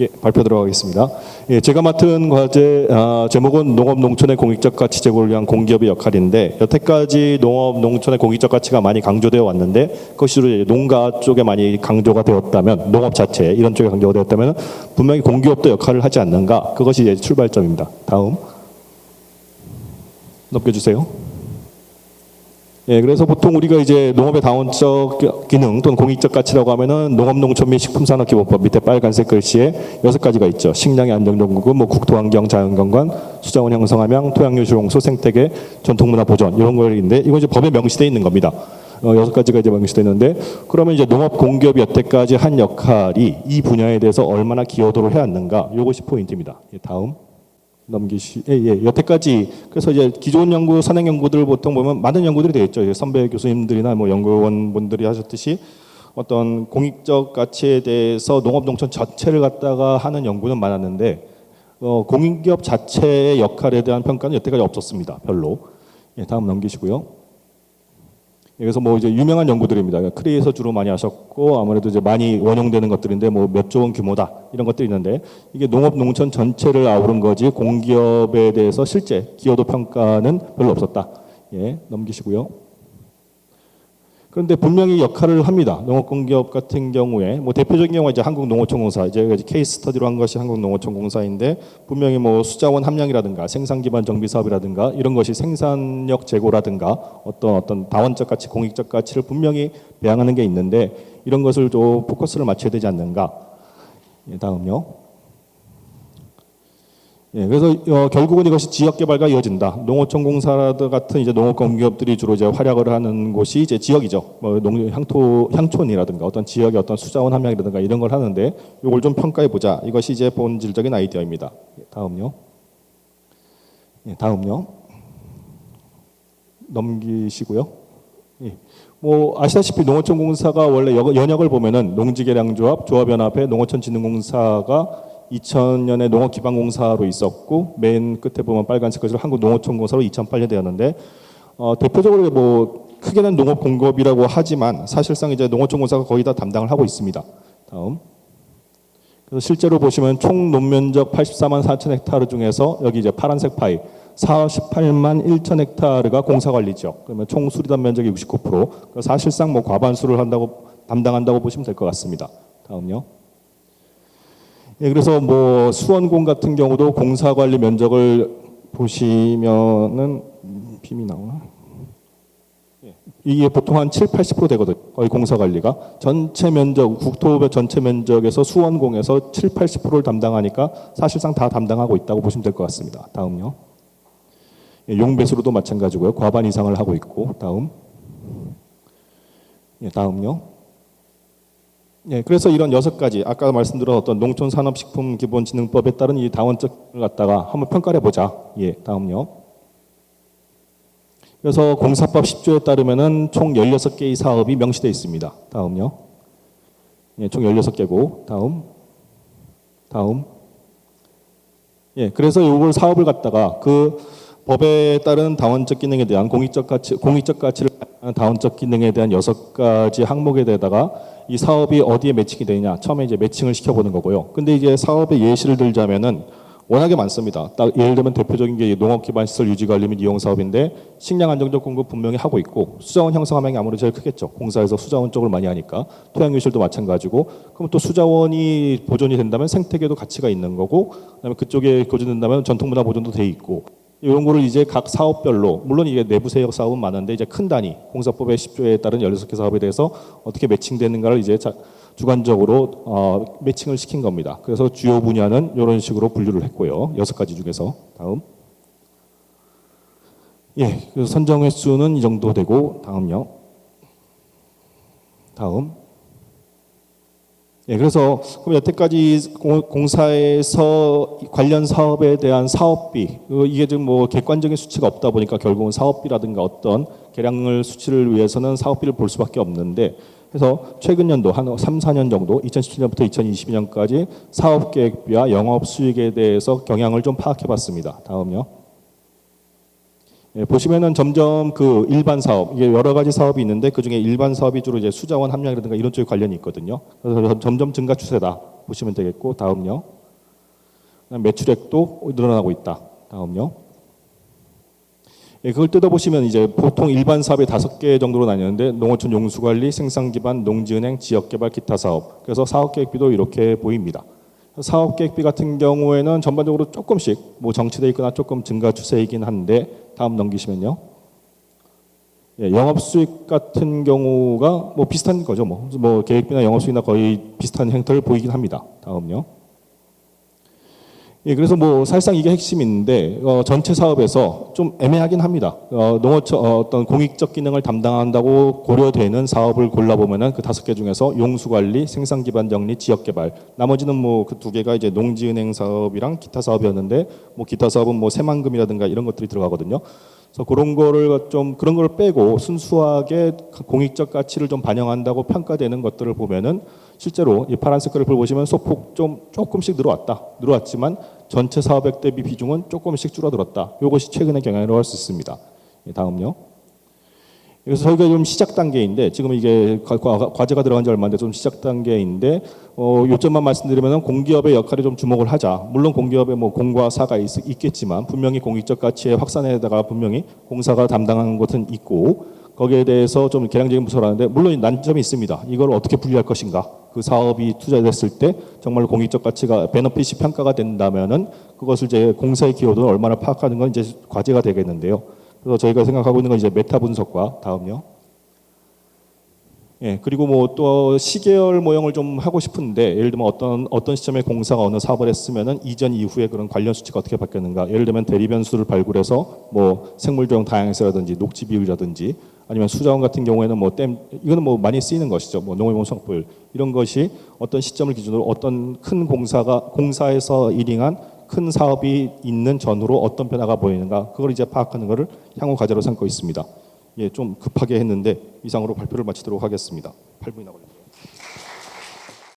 예, 발표 들어가겠습니다. 예, 제가 맡은 과제 제목은 농업 농촌의 공익적 가치 제고를 위한 공기업의 역할인데, 여태까지 농업 농촌의 공익적 가치가 많이 강조되어 왔는데, 그것이 농가 쪽에 많이 강조가 되었다면, 농업 자체 이런 쪽에 강조가 되었다면 분명히 공기업도 역할을 하지 않는가, 그것이 이제 출발점입니다. 다음 넘겨주세요. 예, 그래서 보통 우리가 이제 농업의 다원적 기능 또는 공익적 가치라고 하면은 농업 농촌 및 식품산업기본법 밑에 빨간색 글씨에 6가지가 있죠. 식량의 안정적 공급, 국토환경, 자연경관, 수자원 형성함양, 토양유 실용소, 생태계, 전통문화 보존 이런 거인데 이건 이제 법에 명시되어 있는 겁니다. 6가지가 이제 명시되어 있는데, 그러면 이제 농업 공기업이 여태까지 한 역할이 이 분야에 대해서 얼마나 기여도를 해왔는가, 이것이 포인트입니다. 예, 다음. 여태까지 그래서 이제 기존 연구, 선행 연구들 보통 보면 많은 연구들이 되어 있죠. 선배 교수님들이나 연구원 분들이 하셨듯이 어떤 공익적 가치에 대해서 농업 농촌 전체를 갖다가 하는 연구는 많았는데 공기업 자체의 역할에 대한 평가는 여태까지 없었습니다. 별로. 예, 다음 넘기시고요. 그래서 이제 유명한 연구들입니다. 크리에서 주로 많이 하셨고 아무래도 이제 많이 원용되는 것들인데 몇 조 원 규모다 이런 것들이 있는데, 이게 농업 농촌 전체를 아우른 거지 공기업에 대해서 실제 기여도 평가는 별로 없었다. 예, 넘기시고요. 그런데 분명히 역할을 합니다. 농업공기업 같은 경우에 대표적인 경우가 이제 한국농어촌공사, 이제 케이스 스터디로 한 것이 한국농어촌공사인데, 분명히 수자원 함량이라든가 생산 기반 정비 사업이라든가 이런 것이 생산력 제고라든가 어떤 다원적 가치, 공익적 가치를 분명히 배양하는 게 있는데, 이런 것을 좀 포커스를 맞춰야 되지 않는가. 예, 다음요. 예, 그래서 결국은 이것이 지역 개발과 이어진다. 농어촌공사 같은 이제 농업공기업들이 주로 이제 활약을 하는 곳이 이제 지역이죠. 향촌이라든가 어떤 지역의 어떤 수자원 함량이라든가 이런 걸 하는데, 이걸 좀 평가해 보자. 이것이 이제 본질적인 아이디어입니다. 예, 다음요. 예, 다음요. 넘기시고요. 예. 아시다시피 농어촌공사가 원래 연역을 보면은 농지개량조합, 조합연합회, 농어촌진흥공사가 2000년에 농업기반공사로 있었고, 맨 끝에 보면 빨간색 것으로 한국농어촌공사로 2008년 되었는데, 대표적으로 크게는 농업공급이라고 하지만 사실상 이제 농어촌공사가 거의 다 담당을 하고 있습니다. 다음. 그래서 실제로 보시면 총 논면적 84만 4천 헥타르 중에서 여기 이제 파란색 파이 48만 1천 헥타르가 공사관리지역, 그러면 총 수리단 면적의 69%, 사실상 과반수를 담당한다고 보시면 될 것 같습니다. 다음요. 예, 그래서 수원공 같은 경우도 공사관리 면적을 보시면은 빔이 나오나? 예, 이게 보통 한 7-80% 되거든요. 거의 공사관리가 전체 면적, 국토부 전체 면적에서 수원공에서 7-80%를 담당하니까 사실상 다 담당하고 있다고 보시면 될 것 같습니다. 다음요. 예, 용배수로도 마찬가지고요. 과반 이상을 하고 있고. 다음. 예, 다음요. 예, 그래서 이런 6가지, 아까 말씀드린 농촌산업식품기본진흥법에 따른 이 다원적을 갖다가 한번 평가를 해보자. 예, 다음요. 그래서 공사법 10조에 따르면은 총 16개의 사업이 명시되어 있습니다. 다음요. 예, 총 16개고, 다음. 예, 그래서 이걸 사업을 갖다가 법에 따른 다원적 기능에 대한 공익적 가치를 다원적 기능에 대한 6가지 항목에 대해다가 이 사업이 어디에 매칭이 되느냐, 처음에 이제 매칭을 시켜보는 거고요. 근데 이제 사업의 예시를 들자면은 워낙에 많습니다. 딱 예를 들면 대표적인 게 농업 기반 시설 유지 관리 및 이용 사업인데, 식량 안정적 공급 분명히 하고 있고, 수자원 형성함량이 아무래도 제일 크겠죠. 공사에서 수자원 쪽을 많이 하니까. 토양 유실도 마찬가지고, 그럼 또 수자원이 보존이 된다면 생태계도 가치가 있는 거고, 그다음에 그쪽에 보존된다면 전통문화 보존도 돼 있고, 이런 거를 이제 각 사업별로, 물론 이게 내부 세역 사업은 많은데 이제 큰 단위, 공사법의 10조에 따른 16개 사업에 대해서 어떻게 매칭되는가를 이제 주관적으로 매칭을 시킨 겁니다. 그래서 주요 분야는 이런 식으로 분류를 했고요. 6가지 중에서. 다음. 예, 그래서 선정 횟수는 이 정도 되고, 다음요. 다음. 예, 그래서 그럼 여태까지 공사에서 관련 사업에 대한 사업비, 이게 지금 객관적인 수치가 없다 보니까 결국은 사업비라든가 어떤 계량을 수치를 위해서는 사업비를 볼 수밖에 없는데, 그래서 최근 연도 한 3-4년 정도, 2017년부터 2022년까지 사업 계획비와 영업 수익에 대해서 경향을 좀 파악해 봤습니다. 다음요. 예, 보시면은 점점 그 일반 사업, 이게 여러 가지 사업이 있는데 그 중에 일반 사업이 주로 이제 수자원 함량이라든가 이런 쪽에 관련이 있거든요. 그래서 점점 증가 추세다 보시면 되겠고, 다음요. 그다음 매출액도 늘어나고 있다. 다음요. 예, 그걸 뜯어보시면 이제 보통 일반 사업이 5개 정도로 나뉘는데 농어촌 용수관리, 생산기반, 농지은행, 지역개발, 기타 사업. 그래서 사업계획비도 이렇게 보입니다. 사업계획비 같은 경우에는 전반적으로 조금씩 뭐 정치돼 있거나 조금 증가 추세이긴 한데 다음 넘기시면요. 예, 영업수익 같은 경우가 뭐 비슷한 거죠. 뭐 계획비나 영업수익이나 거의 비슷한 행태를 보이긴 합니다. 다음요. 예, 그래서 뭐 사실상 이게 핵심인데 전체 사업에서 좀 애매하긴 합니다. 농어촌 어떤 공익적 기능을 담당한다고 고려되는 사업을 골라보면은 그 5개 중에서 용수관리, 생산기반 정리, 지역개발, 나머지는 뭐 그 2개가 이제 농지은행 사업이랑 기타 사업이었는데 뭐 기타 사업은 뭐 새만금이라든가 이런 것들이 들어가거든요. 그래서 그런 걸 빼고 순수하게 공익적 가치를 좀 반영한다고 평가되는 것들을 보면은 실제로 이 파란색 그래프를 보시면 소폭 좀 조금씩 늘어왔지만 전체 사업액 대비 비중은 조금씩 줄어들었다. 이것이 최근의 경향이라고 할 수 있습니다. 다음요. 그래서 저희가 좀 시작 단계인데 지금 이게 과제가 들어간 지 얼마인데 좀 시작 단계인데 요점만 말씀드리면 공기업의 역할에 좀 주목을 하자. 물론 공기업에 뭐 공과 사가 있겠지만 분명히 공익적 가치의 확산에다가 분명히 공사가 담당하는 것은 있고 거기에 대해서 좀 개량적인 부서라는데 물론 난점이 있습니다. 이걸 어떻게 분리할 것인가? 그 사업이 투자됐을 때 정말 공익적 가치가 베너핏이 평가가 된다면은 그것을 이제 공사의 기여도는 얼마나 파악하는 건 이제 과제가 되겠는데요. 그래서 저희가 생각하고 있는 건 이제 메타 분석과 다음요. 예, 그리고 뭐 또 시계열 모형을 좀 하고 싶은데 예를 들면 어떤 시점에 공사가 어느 사업을 했으면은 이전 이후에 그런 관련 수치가 어떻게 바뀌었는가? 예를 들면 대리변수를 발굴해서 뭐 생물종 다양성이라든지 녹지 비율이라든지 아니면 수자원 같은 경우에는 뭐 이거는 뭐 많이 쓰이는 것이죠. 뭐 농해본 성포율 이런 것이 어떤 시점을 기준으로 어떤 큰 공사에서 일행한 큰 사업이 있는 전후로 어떤 변화가 보이는가 그걸 이제 파악하는 것을 향후 과제로 삼고 있습니다. 예, 좀 급하게 했는데 이상으로 발표를 마치도록 하겠습니다. 8분이나 걸렸네요.